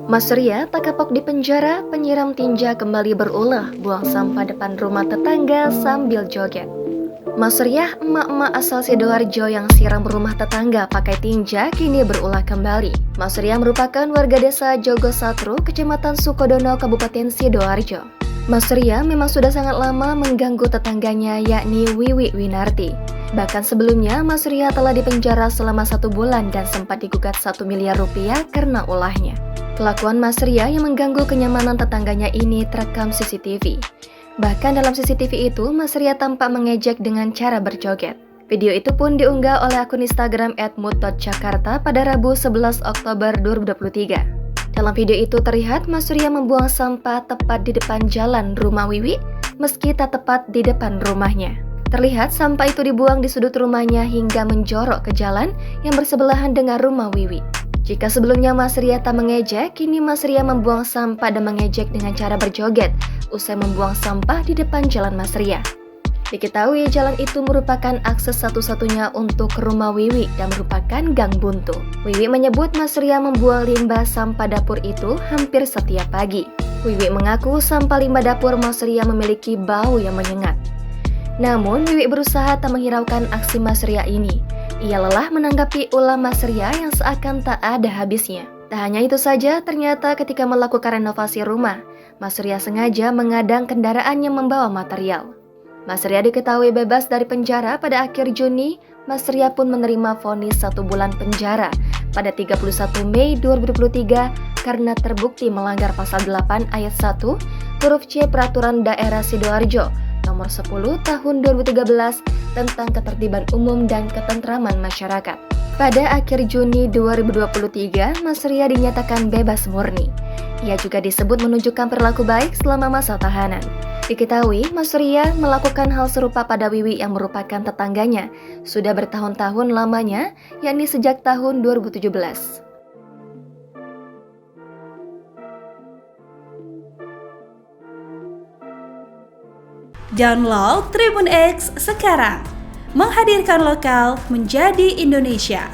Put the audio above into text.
Mas Ria tak kapok di penjara, penyiram tinja kembali berulah buang sampah depan rumah tetangga sambil joget. Mas Ria, emak-emak asal Sidoarjo yang siram rumah tetangga pakai tinja kini berulah kembali. Mas Ria merupakan warga desa Jogosatru, Kecamatan Sukodono, Kabupaten Sidoarjo. Mas Ria memang sudah sangat lama mengganggu tetangganya, yakni Wiwi Winarti. Bahkan sebelumnya, Mas Ria telah dipenjara selama 1 bulan dan sempat digugat 1 miliar rupiah karena ulahnya. Kelakuan Mas Ria yang mengganggu kenyamanan tetangganya ini terekam CCTV. Bahkan dalam CCTV itu, Mas Ria tampak mengejek dengan cara berjoget. Video itu pun diunggah oleh akun Instagram @mood.jakarta pada Rabu 11 Oktober 2023. Dalam video itu terlihat Mas Ria membuang sampah tepat di depan jalan rumah Wiwi, meski tak tepat di depan rumahnya. Terlihat sampah itu dibuang di sudut rumahnya hingga menjorok ke jalan yang bersebelahan dengan rumah Wiwi. Jika sebelumnya Mas Ria tak mengejek, kini Mas Ria membuang sampah dan mengejek dengan cara berjoget, usai membuang sampah di depan jalan Mas Ria. Diketahui jalan itu merupakan akses satu-satunya untuk ke rumah Wiwi dan merupakan gang buntu. Wiwi menyebut Mas Ria membuang limbah sampah dapur itu hampir setiap pagi. Wiwi mengaku sampah limbah dapur Mas Ria memiliki bau yang menyengat. Namun, Wiwi berusaha tak menghiraukan aksi Mas Ria ini. Ia lelah menanggapi ulah Mas Ria yang seakan tak ada habisnya. Tak hanya itu saja, ternyata ketika melakukan renovasi rumah, Mas Ria sengaja mengadang kendaraan yang membawa material. Mas Ria diketahui bebas dari penjara pada akhir Juni. Mas Ria pun menerima vonis 1 bulan penjara pada 31 Mei 2023 karena terbukti melanggar pasal 8 ayat 1 huruf C Peraturan Daerah Sidoarjo Nomor 10 Tahun 2013 tentang ketertiban umum dan ketentraman masyarakat. Pada akhir Juni 2023, Mas Ria dinyatakan bebas murni. Ia juga disebut menunjukkan perilaku baik selama masa tahanan. Diketahui, Mas Ria melakukan hal serupa pada Wiwi yang merupakan tetangganya sudah bertahun-tahun lamanya, yakni sejak tahun 2017. Download Tribun X sekarang, menghadirkan lokal menjadi Indonesia.